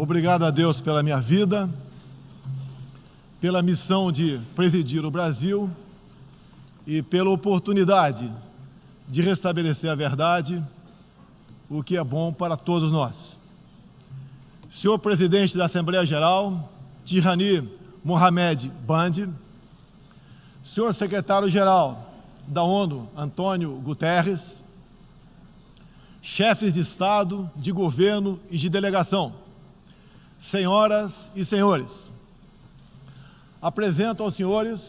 Obrigado a Deus pela minha vida, pela missão de presidir o Brasil e pela oportunidade de restabelecer a verdade, o que é bom para todos nós. Senhor Presidente da Assembleia Geral, Tirani Mohamed Bandi, Senhor Secretário-Geral da ONU, Antônio Guterres, chefes de Estado, de governo e de delegação, senhoras e senhores, apresento aos senhores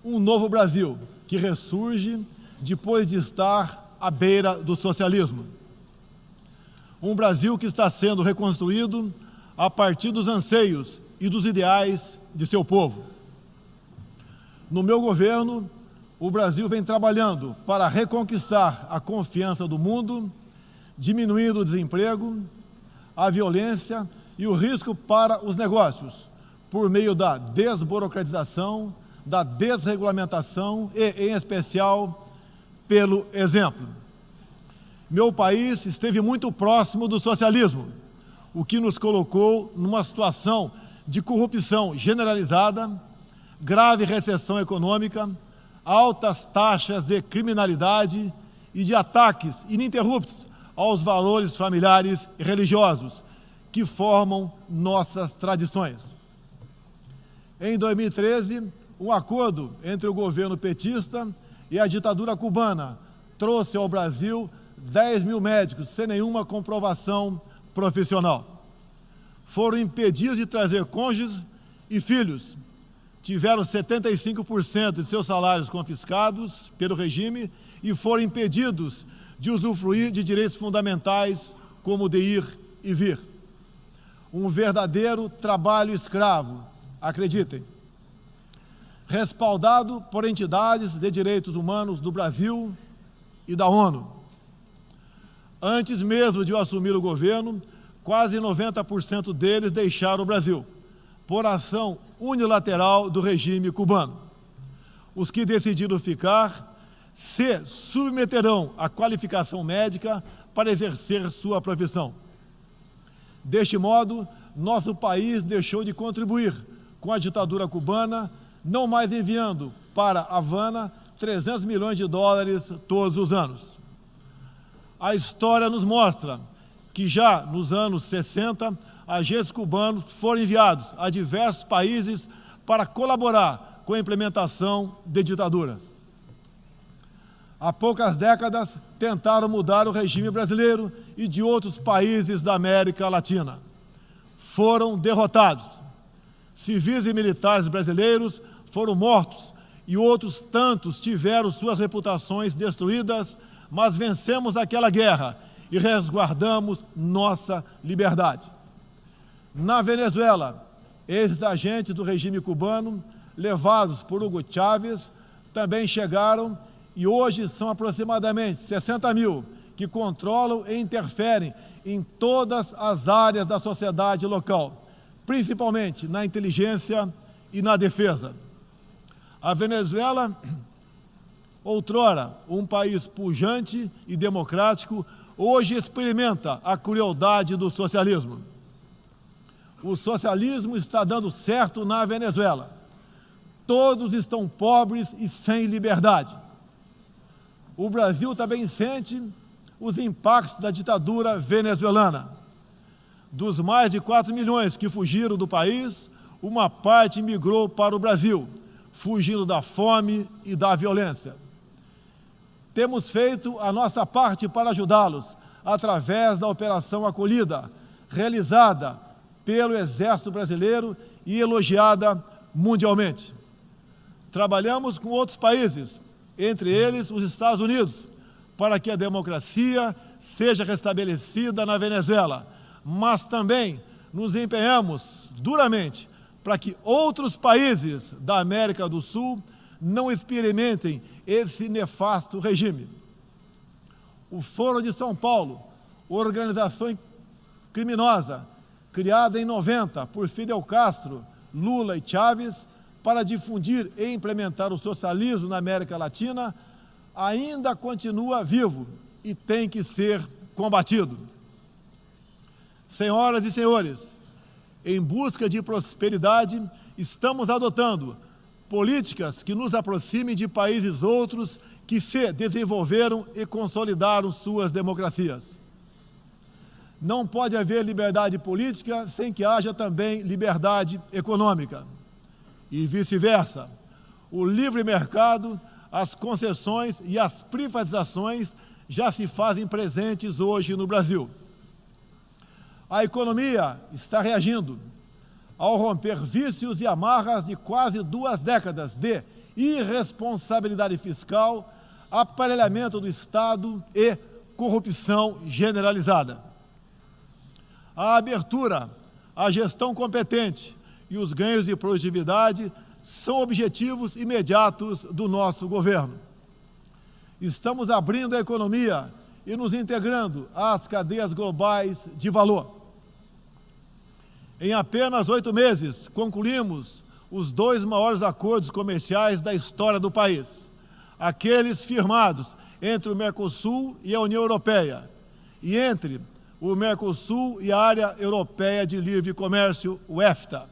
um novo Brasil que ressurge depois de estar à beira do socialismo. Um Brasil que está sendo reconstruído a partir dos anseios e dos ideais de seu povo. No meu governo, o Brasil vem trabalhando para reconquistar a confiança do mundo, diminuindo o desemprego, a violência e o risco para os negócios, por meio da desburocratização, da desregulamentação e, em especial, pelo exemplo. Meu país esteve muito próximo do socialismo, o que nos colocou numa situação de corrupção generalizada, grave recessão econômica, altas taxas de criminalidade e de ataques ininterruptos aos valores familiares e religiosos que formam nossas tradições. Em 2013, um acordo entre o governo petista e a ditadura cubana trouxe ao Brasil 10 mil médicos sem nenhuma comprovação profissional. Foram impedidos de trazer cônjuges e filhos. Tiveram 75% de seus salários confiscados pelo regime e foram impedidos de usufruir de direitos fundamentais como o de ir e vir. Um verdadeiro trabalho escravo, acreditem. Respaldado por entidades de direitos humanos do Brasil e da ONU. Antes mesmo de eu assumir o governo, quase 90% deles deixaram o Brasil, por ação unilateral do regime cubano. Os que decidiram ficar se submeterão à qualificação médica para exercer sua profissão. Deste modo, nosso país deixou de contribuir com a ditadura cubana, não mais enviando para Havana 300 milhões de dólares todos os anos. A história nos mostra que já nos anos 60, agentes cubanos foram enviados a diversos países para colaborar com a implementação de ditaduras. Há poucas décadas, tentaram mudar o regime brasileiro e de outros países da América Latina. Foram derrotados. Civis e militares brasileiros foram mortos e outros tantos tiveram suas reputações destruídas, mas vencemos aquela guerra e resguardamos nossa liberdade. Na Venezuela, esses agentes do regime cubano, levados por Hugo Chávez, também chegaram e hoje são aproximadamente 60 mil que controlam e interferem em todas as áreas da sociedade local, principalmente na inteligência e na defesa. A Venezuela, outrora um país pujante e democrático, hoje experimenta a crueldade do socialismo. O socialismo está dando certo na Venezuela. Todos estão pobres e sem liberdade. O Brasil também sente os impactos da ditadura venezuelana. Dos mais de 4 milhões que fugiram do país, uma parte migrou para o Brasil, fugindo da fome e da violência. Temos feito a nossa parte para ajudá-los, através da Operação Acolhida, realizada pelo Exército Brasileiro e elogiada mundialmente. Trabalhamos com outros países, entre eles os Estados Unidos, para que a democracia seja restabelecida na Venezuela, mas também nos empenhamos duramente para que outros países da América do Sul não experimentem esse nefasto regime. O Foro de São Paulo, organização criminosa, criada em 90 por Fidel Castro, Lula e Chávez, para difundir e implementar o socialismo na América Latina, ainda continua vivo e tem que ser combatido. Senhoras e senhores, em busca de prosperidade, estamos adotando políticas que nos aproximem de países outros que se desenvolveram e consolidaram suas democracias. Não pode haver liberdade política sem que haja também liberdade econômica. E vice-versa. O livre mercado, as concessões e as privatizações já se fazem presentes hoje no Brasil. A economia está reagindo ao romper vícios e amarras de quase 2 décadas de irresponsabilidade fiscal, aparelhamento do Estado e corrupção generalizada. A abertura, a gestão competente e os ganhos de produtividade são objetivos imediatos do nosso governo. Estamos abrindo a economia e nos integrando às cadeias globais de valor. Em apenas 8 meses, concluímos os 2 maiores acordos comerciais da história do país, aqueles firmados entre o Mercosul e a União Europeia, e entre o Mercosul e a Área Europeia de Livre Comércio, o EFTA.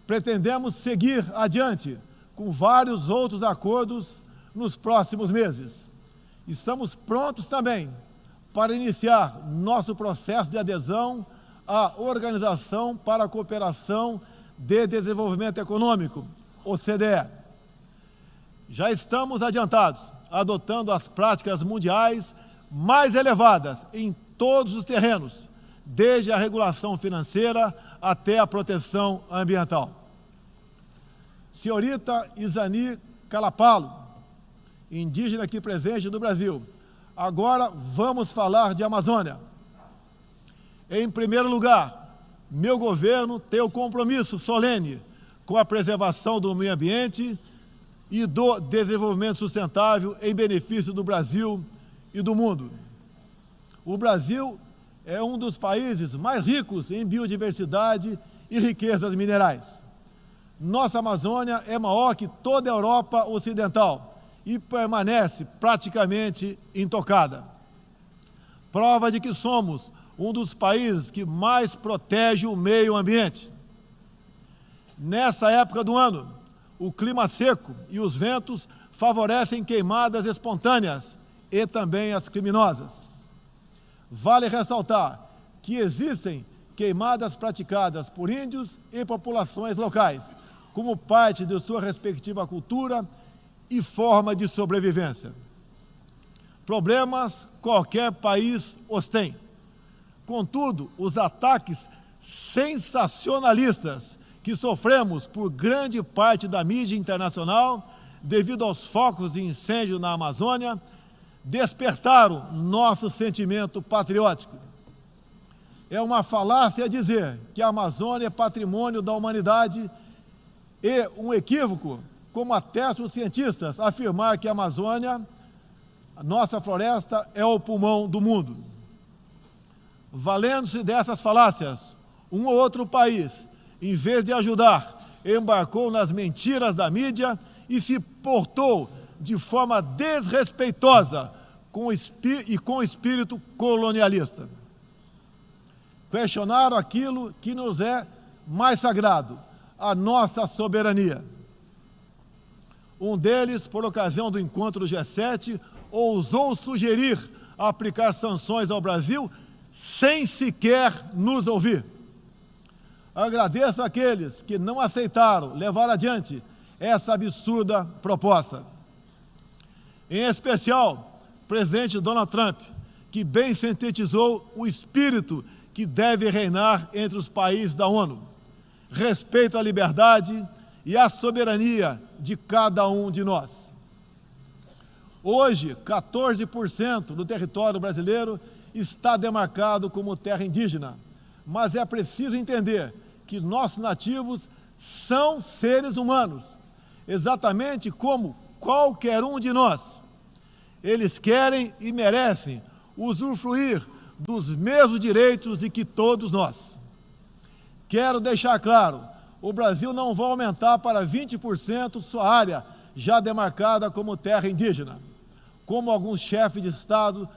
Pretendemos seguir adiante com vários outros acordos nos próximos meses. Estamos prontos também para iniciar nosso processo de adesão à Organização para a Cooperação de Desenvolvimento Econômico, OCDE. Já estamos adiantados, adotando as práticas mundiais mais elevadas em todos os terrenos, desde a regulação financeira até a proteção ambiental. Senhorita Isani Calapalo, indígena aqui presente do Brasil, agora vamos falar de Amazônia. Em primeiro lugar, meu governo tem o compromisso solene com a preservação do meio ambiente e do desenvolvimento sustentável em benefício do Brasil e do mundo. O Brasil é um dos países mais ricos em biodiversidade e riquezas minerais. Nossa Amazônia é maior que toda a Europa Ocidental e permanece praticamente intocada. Prova de que somos um dos países que mais protege o meio ambiente. Nessa época do ano, o clima seco e os ventos favorecem queimadas espontâneas e também as criminosas. Vale ressaltar que existem queimadas praticadas por índios e populações locais, como parte de sua respectiva cultura e forma de sobrevivência. Problemas qualquer país os tem. Contudo, os ataques sensacionalistas que sofremos por grande parte da mídia internacional, devido aos focos de incêndio na Amazônia, despertaram nosso sentimento patriótico. É uma falácia dizer que a Amazônia é patrimônio da humanidade e um equívoco, como atestam os cientistas, afirmar que a Amazônia, a nossa floresta, é o pulmão do mundo. Valendo-se dessas falácias, um ou outro país, em vez de ajudar, embarcou nas mentiras da mídia e se portou de forma desrespeitosa com espírito colonialista. Questionaram aquilo que nos é mais sagrado, a nossa soberania. Um deles, por ocasião do encontro do G7, ousou sugerir aplicar sanções ao Brasil sem sequer nos ouvir. Agradeço àqueles que não aceitaram levar adiante essa absurda proposta. Em especial, o presidente Donald Trump, que bem sintetizou o espírito que deve reinar entre os países da ONU: respeito à liberdade e à soberania de cada um de nós. Hoje, 14% do território brasileiro está demarcado como terra indígena, mas é preciso entender que nossos nativos são seres humanos, exatamente como qualquer um de nós. Eles querem e merecem usufruir dos mesmos direitos de que todos nós. Quero deixar claro, o Brasil não vai aumentar para 20% sua área já demarcada como terra indígena, como alguns chefes de Estado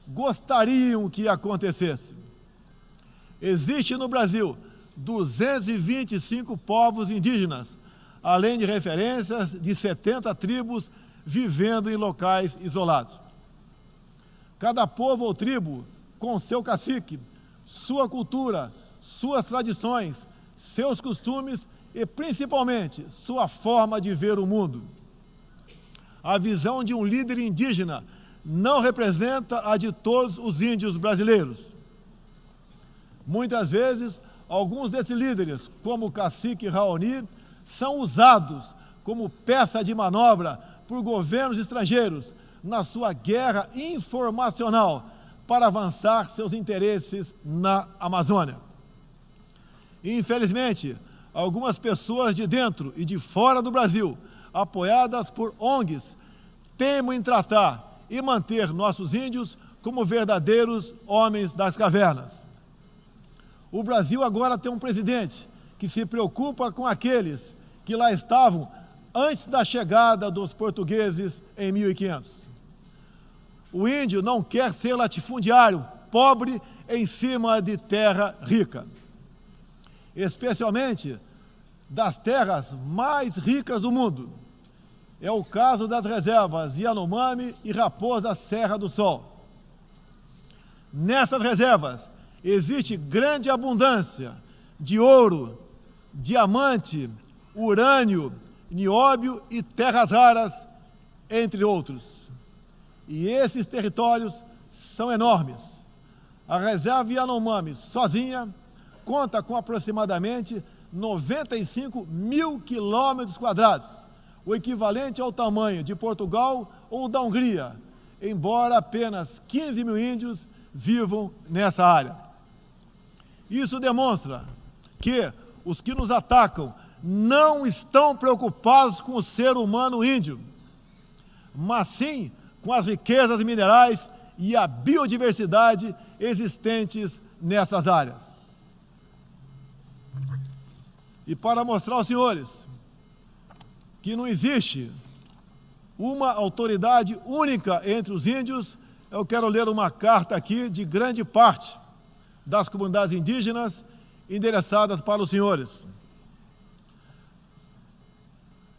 gostariam que acontecesse. Existe no Brasil 225 povos indígenas, além de referências de 70 tribos vivendo em locais isolados. Cada povo ou tribo, com seu cacique, sua cultura, suas tradições, seus costumes e, principalmente, sua forma de ver o mundo. A visão de um líder indígena não representa a de todos os índios brasileiros. Muitas vezes, alguns desses líderes, como o cacique Raoni, são usados como peça de manobra por governos estrangeiros na sua guerra informacional para avançar seus interesses na Amazônia. Infelizmente, algumas pessoas de dentro e de fora do Brasil, apoiadas por ONGs, teimam em tratar e manter nossos índios como verdadeiros homens das cavernas. O Brasil agora tem um presidente que se preocupa com aqueles que lá estavam antes da chegada dos portugueses em 1500. O índio não quer ser latifundiário, pobre em cima de terra rica, especialmente das terras mais ricas do mundo. É o caso das reservas Yanomami e Raposa Serra do Sol. Nessas reservas existe grande abundância de ouro, diamante, urânio, nióbio e terras raras, entre outros. E esses territórios são enormes. A reserva Yanomami, sozinha, conta com aproximadamente 95 mil quilômetros quadrados, o equivalente ao tamanho de Portugal ou da Hungria, embora apenas 15 mil índios vivam nessa área. Isso demonstra que os que nos atacam não estão preocupados com o ser humano índio, mas sim com as riquezas minerais e a biodiversidade existentes nessas áreas. E para mostrar aos senhores que não existe uma autoridade única entre os índios, eu quero ler uma carta aqui de grande parte das comunidades indígenas endereçadas para os senhores.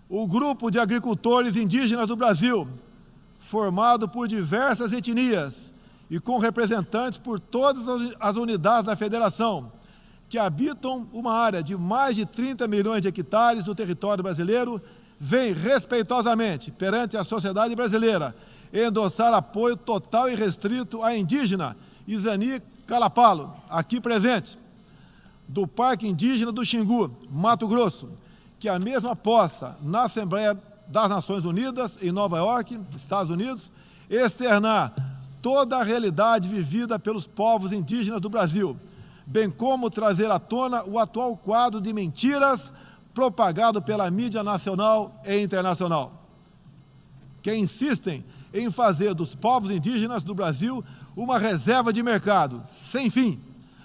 O grupo de agricultores indígenas do Brasil, formado por diversas etnias e com representantes por todas as unidades da federação, que habitam uma área de mais de 30 milhões de hectares no território brasileiro, vem respeitosamente perante a sociedade brasileira endossar apoio total e restrito à indígena Isani Calapalo, aqui presente, do Parque Indígena do Xingu, Mato Grosso, que a mesma possa, na Assembleia das Nações Unidas, em Nova York, Estados Unidos, externar toda a realidade vivida pelos povos indígenas do Brasil, bem como trazer à tona o atual quadro de mentiras propagado pela mídia nacional e internacional, que insistem em fazer dos povos indígenas do Brasil uma reserva de mercado, sem fim,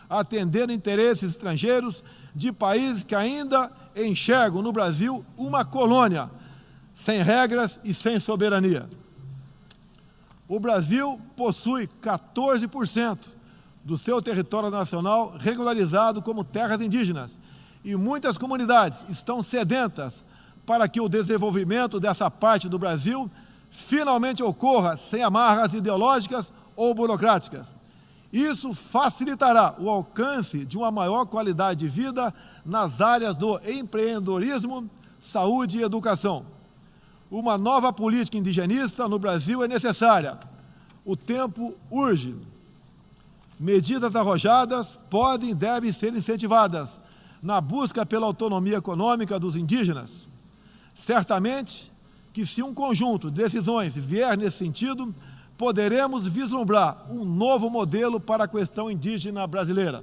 atendendo interesses estrangeiros de países que ainda enxergam no Brasil uma colônia, sem regras e sem soberania. O Brasil possui 14% do seu território nacional regularizado como terras indígenas, e muitas comunidades estão sedentas para que o desenvolvimento dessa parte do Brasil finalmente ocorra sem amarras ideológicas ou burocráticas. Isso facilitará o alcance de uma maior qualidade de vida nas áreas do empreendedorismo, saúde e educação. Uma nova política indigenista no Brasil é necessária. O tempo urge. Medidas arrojadas podem e devem ser incentivadas na busca pela autonomia econômica dos indígenas. Certamente que, se um conjunto de decisões vier nesse sentido, poderemos vislumbrar um novo modelo para a questão indígena brasileira.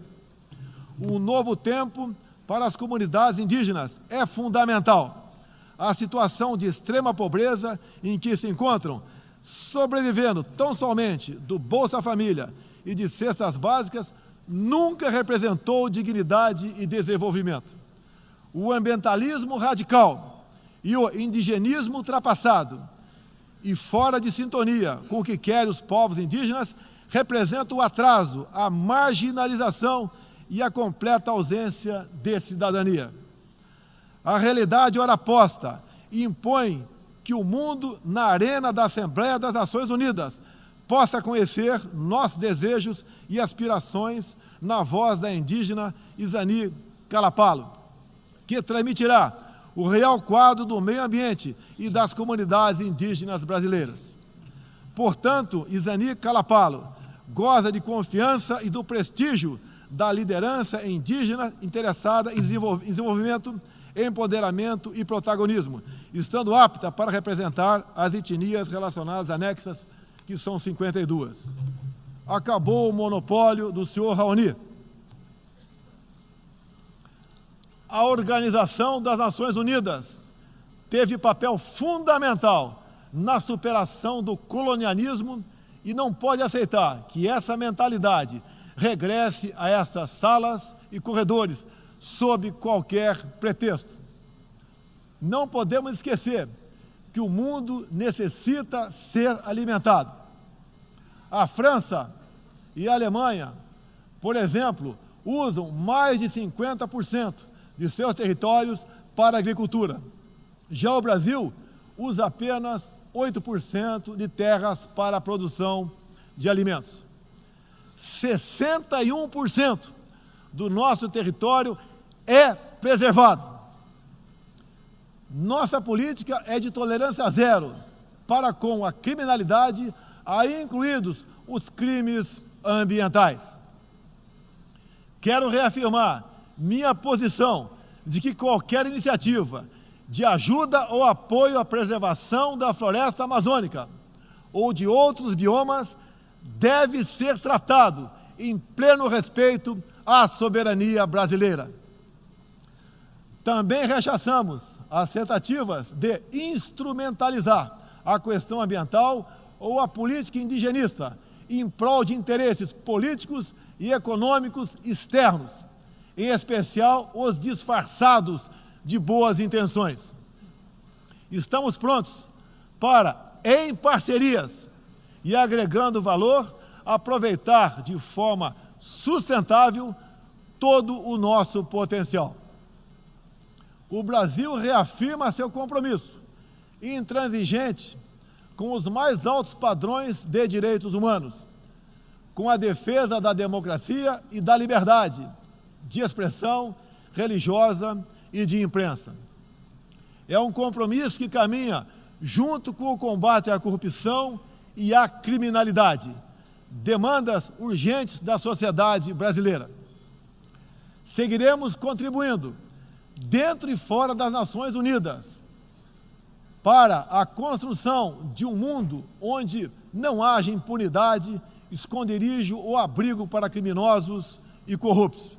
Um novo tempo para as comunidades indígenas é fundamental. A situação de extrema pobreza em que se encontram, sobrevivendo tão somente do Bolsa Família e de cestas básicas, nunca representou dignidade e desenvolvimento. O ambientalismo radical e o indigenismo ultrapassado e fora de sintonia com o que querem os povos indígenas representam o atraso, a marginalização e a completa ausência de cidadania. A realidade ora posta impõe que o mundo, na arena da Assembleia das Nações Unidas, possa conhecer nossos desejos e aspirações na voz da indígena Izani Kalapalo, que transmitirá o real quadro do meio ambiente e das comunidades indígenas brasileiras. Portanto, Izani Kalapalo goza de confiança e do prestígio da liderança indígena interessada em desenvolvimento, empoderamento e protagonismo, estando apta para representar as etnias relacionadas anexas, que são 52. Acabou o monopólio do senhor Raoni. A Organização das Nações Unidas teve papel fundamental na superação do colonialismo e não pode aceitar que essa mentalidade regresse a estas salas e corredores sob qualquer pretexto. Não podemos esquecer que o mundo necessita ser alimentado. A França e a Alemanha, por exemplo, usam mais de 50% de seus territórios para a agricultura. Já o Brasil usa apenas 8% de terras para a produção de alimentos. 61% do nosso território é preservado. Nossa política é de tolerância zero para com a criminalidade, aí incluídos os crimes ambientais. Quero reafirmar minha posição de que qualquer iniciativa de ajuda ou apoio à preservação da floresta amazônica ou de outros biomas deve ser tratado em pleno respeito à soberania brasileira. Também rechaçamos as tentativas de instrumentalizar a questão ambiental ou a política indigenista em prol de interesses políticos e econômicos externos, em especial os disfarçados de boas intenções. Estamos prontos para, em parcerias e agregando valor, aproveitar de forma sustentável todo o nosso potencial. O Brasil reafirma seu compromisso intransigente com os mais altos padrões de direitos humanos, com a defesa da democracia e da liberdade de expressão religiosa e de imprensa. É um compromisso que caminha junto com o combate à corrupção e à criminalidade, demandas urgentes da sociedade brasileira. Seguiremos contribuindo, dentro e fora das Nações Unidas, para a construção de um mundo onde não haja impunidade, esconderijo ou abrigo para criminosos e corruptos.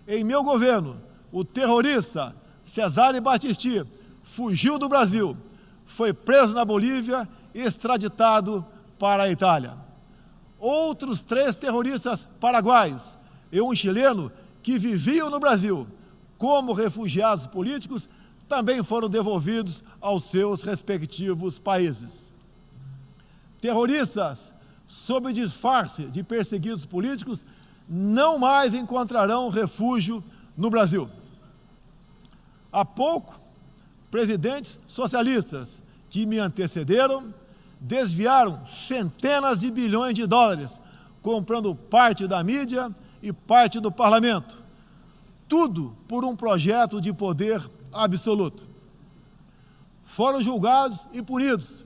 Em meu governo, o terrorista Cesare Battisti fugiu do Brasil, foi preso na Bolívia e extraditado para a Itália. Outros 3 terroristas paraguaios e um chileno que viviam no Brasil como refugiados políticos também foram devolvidos aos seus respectivos países. Terroristas, sob disfarce de perseguidos políticos, não mais encontrarão refúgio no Brasil. Há pouco, presidentes socialistas que me antecederam desviaram centenas de bilhões de dólares, comprando parte da mídia e parte do parlamento. Tudo por um projeto de poder absoluto. Foram julgados e punidos,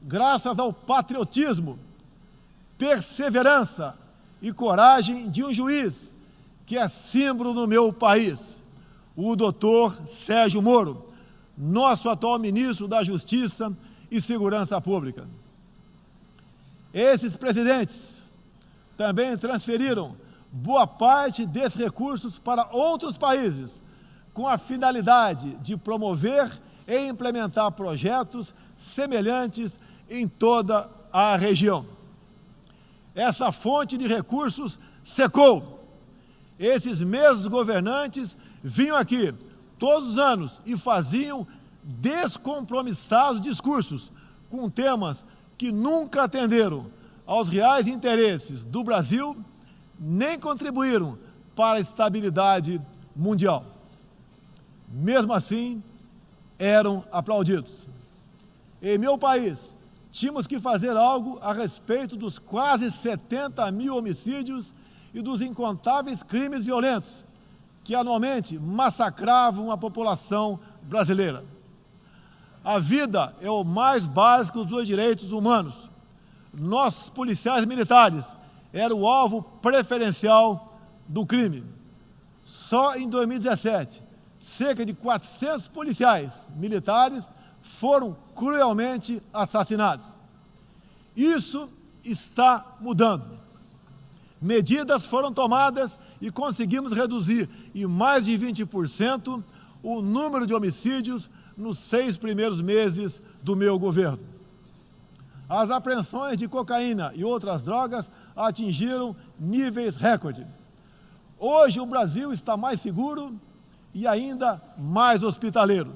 graças ao patriotismo, perseverança e coragem de um juiz que é símbolo no meu país, o doutor Sérgio Moro, nosso atual ministro da Justiça e Segurança Pública. Esses presidentes também transferiram boa parte desses recursos para outros países, com a finalidade de promover e implementar projetos semelhantes em toda a região. Essa fonte de recursos secou. Esses mesmos governantes vinham aqui todos os anos e faziam descompromissados discursos com temas que nunca atenderam aos reais interesses do Brasil, nem contribuíram para a estabilidade mundial. Mesmo assim, eram aplaudidos. Em meu país, tínhamos que fazer algo a respeito dos quase 70 mil homicídios e dos incontáveis crimes violentos que anualmente massacravam a população brasileira. A vida é o mais básico dos direitos humanos. Nossos policiais militares eram o alvo preferencial do crime. Só em 2017, cerca de 400 policiais militares foram cruelmente assassinados. Isso está mudando. Medidas foram tomadas e conseguimos reduzir em mais de 20% o número de homicídios nos 6 primeiros meses do meu governo. As apreensões de cocaína e outras drogas atingiram níveis recorde. Hoje o Brasil está mais seguro e ainda mais hospitaleiro.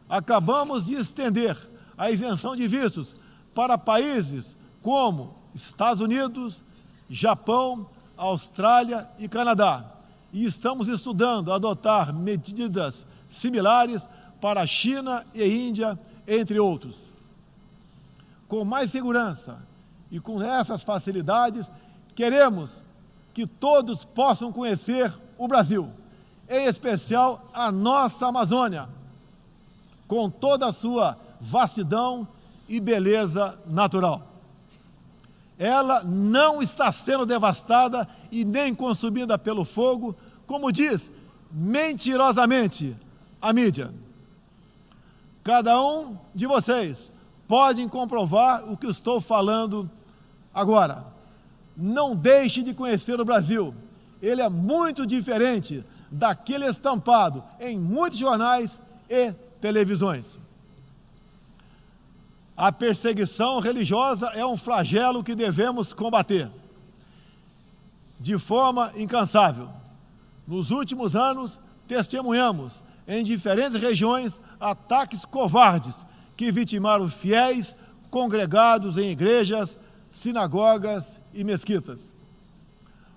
Acabamos de estender a isenção de vistos para países como Estados Unidos, Japão, Austrália e Canadá. E estamos estudando adotar medidas similares para a China e Índia, entre outros. Com mais segurança e com essas facilidades, queremos que todos possam conhecer o Brasil, em especial a nossa Amazônia, com toda a sua vastidão e beleza natural. Ela não está sendo devastada e nem consumida pelo fogo, como diz mentirosamente a mídia. Cada um de vocês pode comprovar o que estou falando agora. Não deixe de conhecer o Brasil. Ele é muito diferente daquele estampado em muitos jornais e televisões. A perseguição religiosa é um flagelo que devemos combater de forma incansável. Nos últimos anos, testemunhamos em diferentes regiões ataques covardes que vitimaram fiéis congregados em igrejas, sinagogas e mesquitas.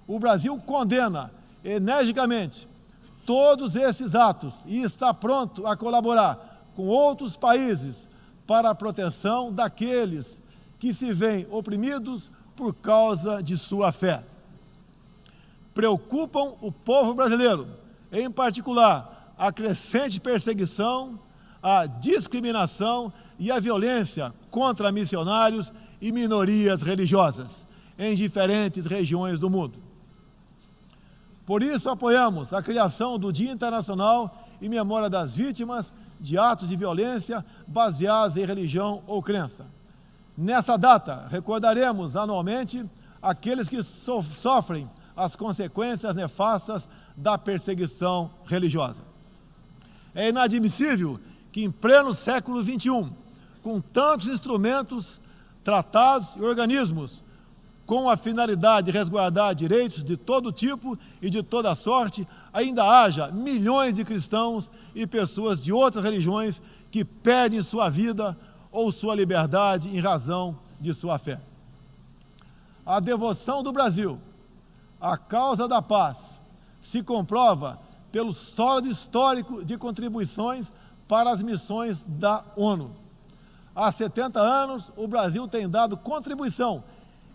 O Brasil condena energicamente todos esses atos e está pronto a colaborar com outros países para a proteção daqueles que se veem oprimidos por causa de sua fé. Preocupam o povo brasileiro, em particular, a crescente perseguição, a discriminação e a violência contra missionários e minorias religiosas em diferentes regiões do mundo. Por isso, apoiamos a criação do Dia Internacional em memória das vítimas de atos de violência baseados em religião ou crença. Nessa data, recordaremos anualmente aqueles que sofrem as consequências nefastas da perseguição religiosa. É inadmissível que, em pleno século XXI, com tantos instrumentos, tratados e organismos com a finalidade de resguardar direitos de todo tipo e de toda sorte, ainda haja milhões de cristãos e pessoas de outras religiões que perdem sua vida ou sua liberdade em razão de sua fé. A devoção do Brasil à causa da paz se comprova pelo sólido histórico de contribuições para as missões da ONU. Há 70 anos, o Brasil tem dado contribuição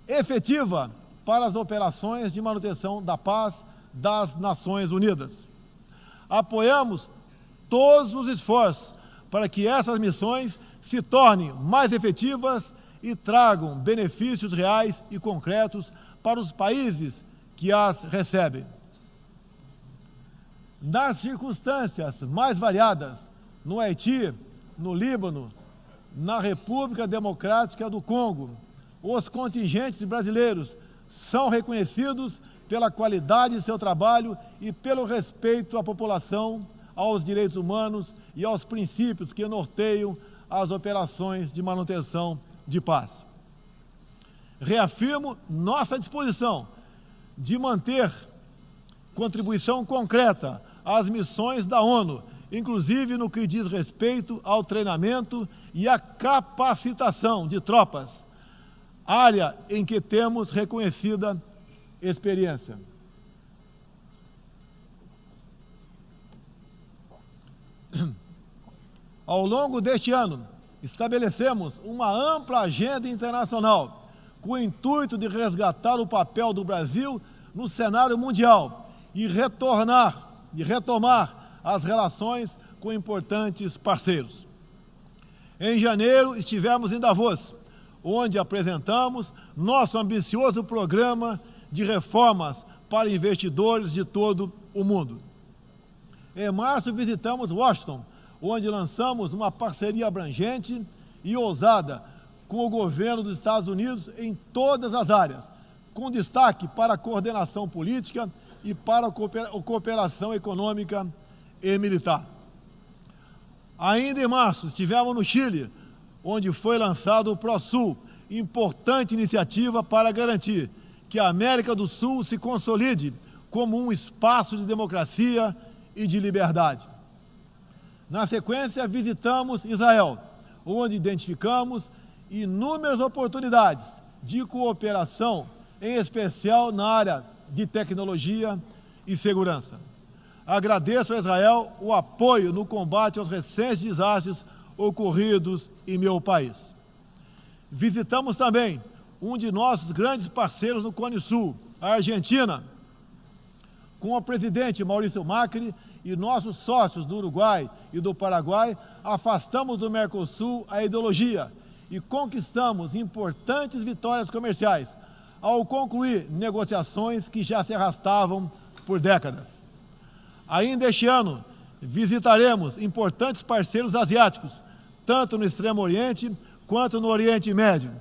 efetiva para as operações de manutenção da paz das Nações Unidas. Apoiamos todos os esforços para que essas missões se tornem mais efetivas e tragam benefícios reais e concretos para os países que as recebem. Nas circunstâncias mais variadas, no Haiti, no Líbano, na República Democrática do Congo, os contingentes brasileiros são reconhecidos pela qualidade de seu trabalho e pelo respeito à população, aos direitos humanos e aos princípios que norteiam as operações de manutenção de paz. Reafirmo nossa disposição de manter contribuição concreta às missões da ONU, inclusive no que diz respeito ao treinamento e à capacitação de tropas, área em que temos reconhecida experiência. Ao longo deste ano, estabelecemos uma ampla agenda internacional com o intuito de resgatar o papel do Brasil no cenário mundial e retomar as relações com importantes parceiros. Em janeiro, estivemos em Davos, onde apresentamos nosso ambicioso programa de reformas para investidores de todo o mundo. Em março, visitamos Washington, onde lançamos uma parceria abrangente e ousada com o governo dos Estados Unidos em todas as áreas, com destaque para a coordenação política e para a cooperação econômica e militar. Ainda em março, estivemos no Chile, onde foi lançado o ProSul, importante iniciativa para garantir que a América do Sul se consolide como um espaço de democracia e de liberdade. Na sequência, visitamos Israel, onde identificamos inúmeras oportunidades de cooperação, em especial na área de tecnologia e segurança. Agradeço a Israel o apoio no combate aos recentes desastres ocorridos em meu país. Visitamos também um de nossos grandes parceiros no Cone Sul, a Argentina, com o presidente Maurício Macri e nossos sócios do Uruguai e do Paraguai, afastamos do Mercosul a ideologia e conquistamos importantes vitórias comerciais, ao concluir negociações que já se arrastavam por décadas. Ainda este ano, visitaremos importantes parceiros asiáticos, tanto no Extremo Oriente quanto no Oriente Médio.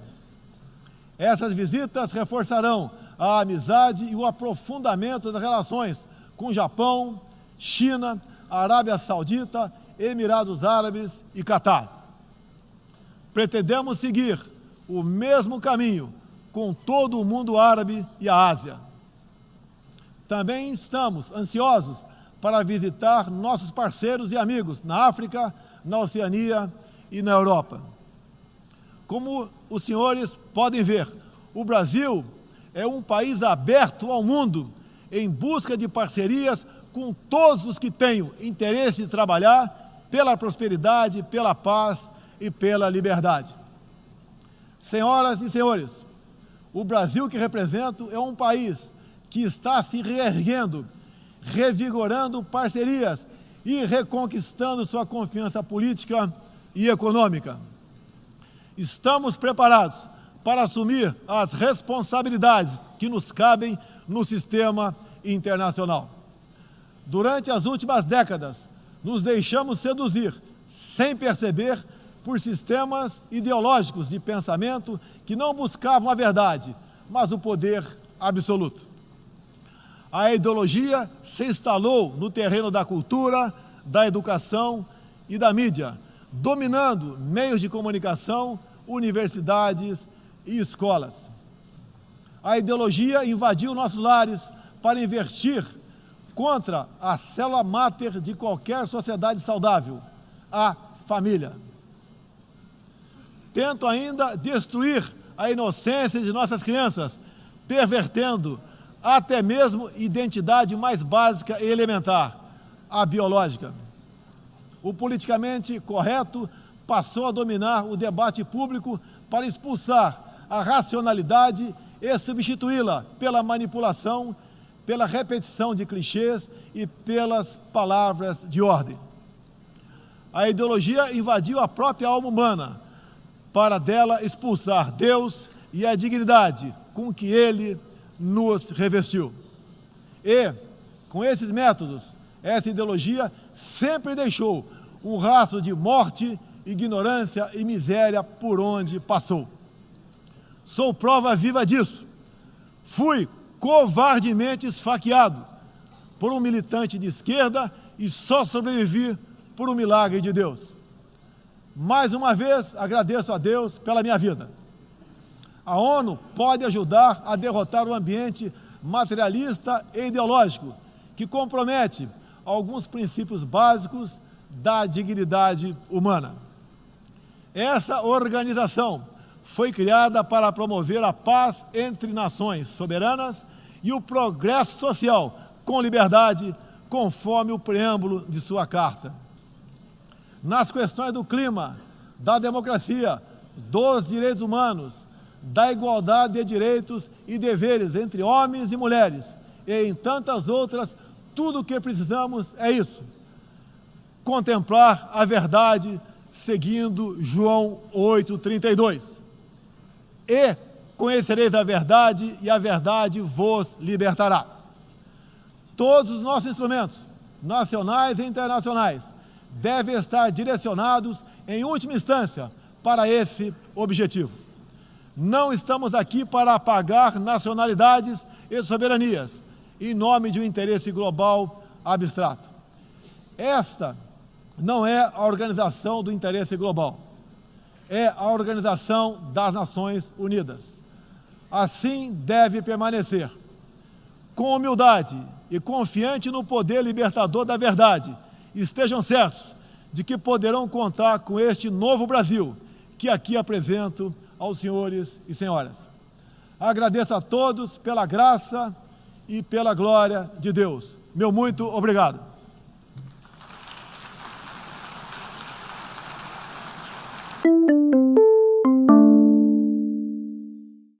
Essas visitas reforçarão a amizade e o aprofundamento das relações com Japão, China, Arábia Saudita, Emirados Árabes e Catar. Pretendemos seguir o mesmo caminho com todo o mundo árabe e a Ásia. Também estamos ansiosos para visitar nossos parceiros e amigos na África, na Oceania e na Europa. Como os senhores podem ver, o Brasil é um país aberto ao mundo em busca de parcerias com todos os que tenham interesse de trabalhar pela prosperidade, pela paz e pela liberdade. Senhoras e senhores, o Brasil que represento é um país que está se reerguendo, revigorando parcerias e reconquistando sua confiança política e econômica. Estamos preparados para assumir as responsabilidades que nos cabem no sistema internacional. Durante as últimas décadas, nos deixamos seduzir, sem perceber, por sistemas ideológicos de pensamento que não buscavam a verdade, mas o poder absoluto. A ideologia se instalou no terreno da cultura, da educação e da mídia, dominando meios de comunicação, universidades e escolas. A ideologia invadiu nossos lares para investir contra a célula máter de qualquer sociedade saudável, a família. Tento ainda destruir a inocência de nossas crianças, pervertendo até mesmo identidade mais básica e elementar, a biológica. O politicamente correto passou a dominar o debate público para expulsar a racionalidade e substituí-la pela manipulação, pela repetição de clichês e pelas palavras de ordem. A ideologia invadiu a própria alma humana, para dela expulsar Deus e a dignidade com que Ele nos revestiu. E, com esses métodos, essa ideologia sempre deixou um rastro de morte, ignorância e miséria por onde passou. Sou prova viva disso. Fui covardemente esfaqueado por um militante de esquerda e só sobrevivi por um milagre de Deus. Mais uma vez, agradeço a Deus pela minha vida. A ONU pode ajudar a derrotar o ambiente materialista e ideológico que compromete alguns princípios básicos da dignidade humana. Essa organização foi criada para promover a paz entre nações soberanas e o progresso social com liberdade, conforme o preâmbulo de sua carta. nas questões do clima, da democracia, dos direitos humanos, da igualdade de direitos e deveres entre homens e mulheres, e em tantas outras, tudo o que precisamos é isso: contemplar a verdade seguindo João 8,32. E conhecereis a verdade, e a verdade vos libertará. Todos os nossos instrumentos, nacionais e internacionais, devem estar direcionados, em última instância, para esse objetivo. Não estamos aqui para apagar nacionalidades e soberanias, em nome de um interesse global abstrato. Esta não é a organização do interesse global, é a Organização das Nações Unidas. Assim deve permanecer, com humildade e confiante no poder libertador da verdade. Estejam certos de que poderão contar com este novo Brasil, que aqui apresento aos senhores e senhoras. Agradeço a todos pela graça e pela glória de Deus. Meu muito obrigado.